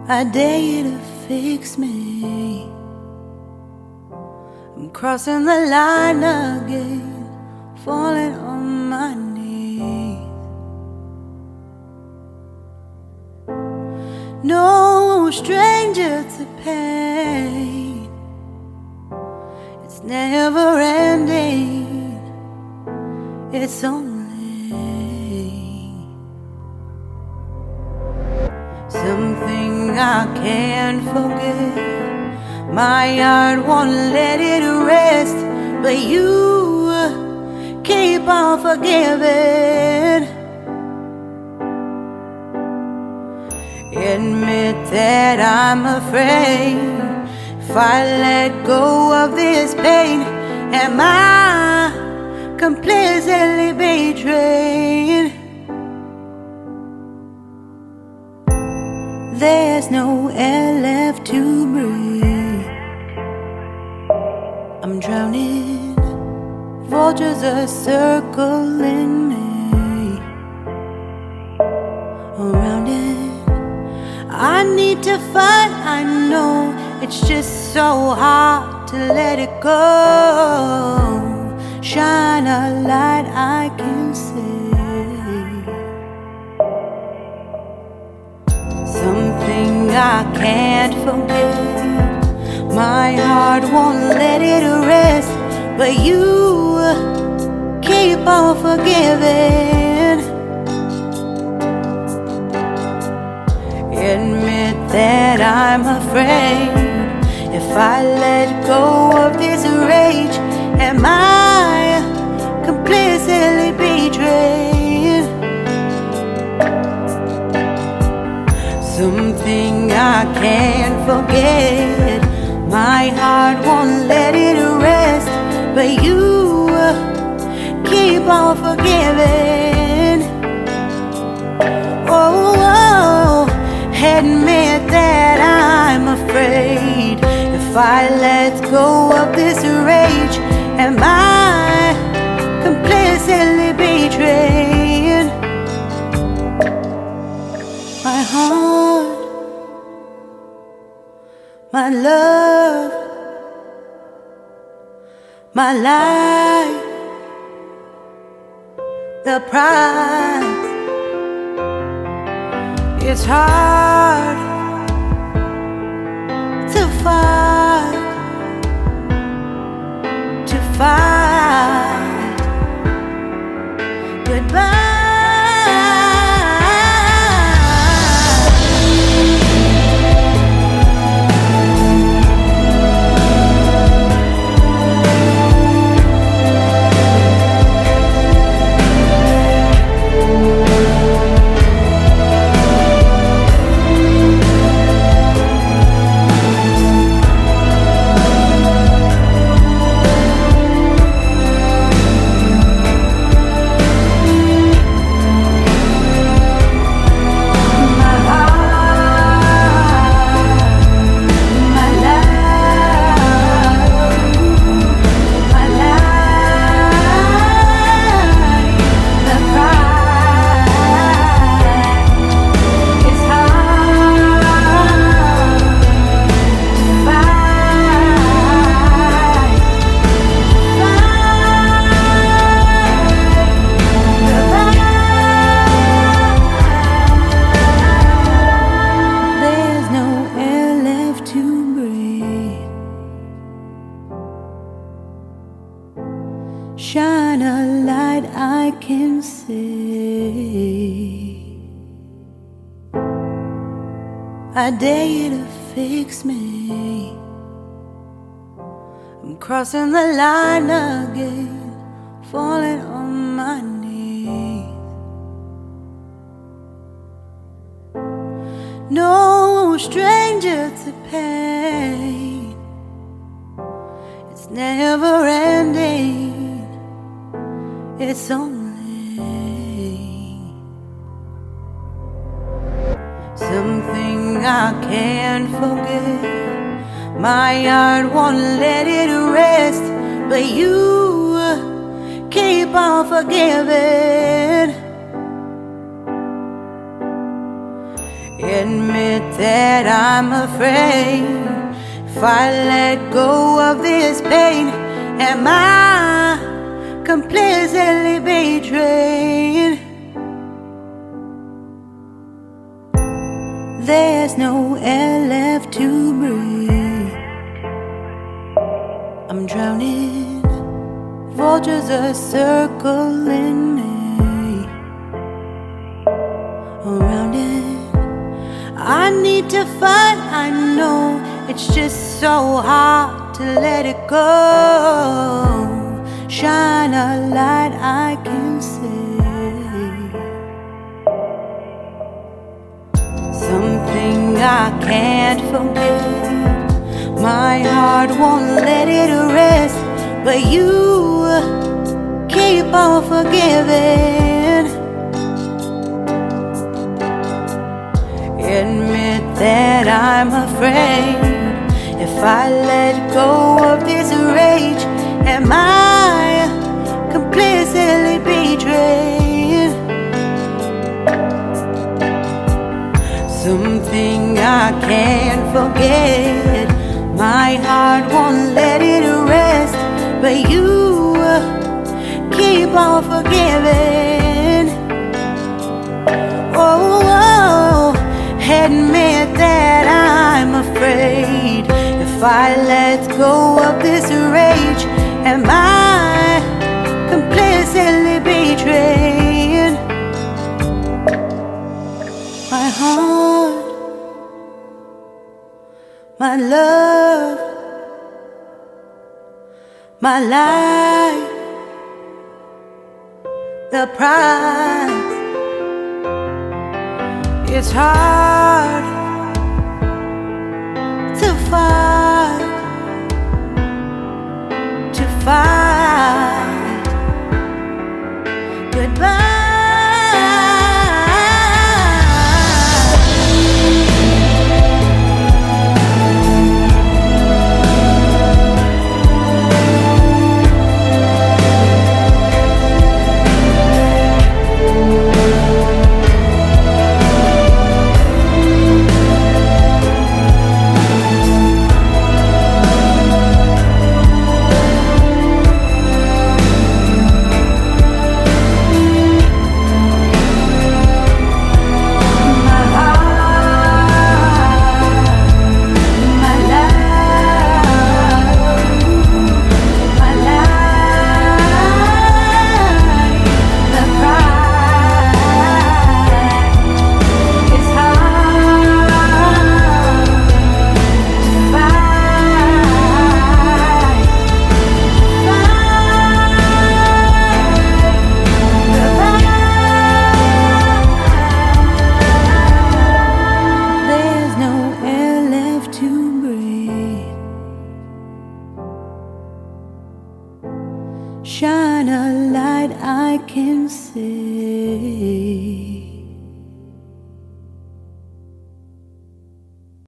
I dare you to fix me. I'm crossing the line again, falling on my knees. No stranger to pain, it's never ending, it's only something I can't forget. My heart won't let it rest, but you keep on forgiving. Admit that I'm afraid. If I let go of this pain, am I completely betrayed? There's no air left to breathe. I'm drowning, vultures are circling me. Around it, I need to fight. I know it's just so hard to let it go. Shine a light I can see. Something I can't forget. My heart won't let it rest, but you keep on forgiving. Admit that I'm afraid. If I let go of this rage, am I completely betrayed? Something I can't forget. My heart won't let it rest, but you keep on forgiving. Oh, admit that I'm afraid. If I let go of this rage, am I completely betrayed? My heart, my love, my life, the price. It's hard to fight, goodbye. Shine a light I can see. I dare you to fix me. I'm crossing the line again, falling on my knees. No stranger to pain, it's never ending, it's only something I can't forget. My heart won't let it rest, but you keep on forgiving. Admit that I'm afraid if I let go of this pain, am I completely betrayed? There's no air left to breathe. I'm drowning, vultures are circling me. Around it, I need to fight. I know it's just so hard to let it go. Shine a light I can see. Something I can't forget. My heart won't let it rest, but you keep on forgiving. Admit that I'm afraid if I let go of this rage, am I completely betrayed? Something I can't forget. My heart won't let it rest, but you keep on forgiving. Oh, admit that I'm afraid if I let go of this rage, am I completely betrayed? My heart, my love, my life, the price. It's hard to fight, goodbye. Shine a light I can see.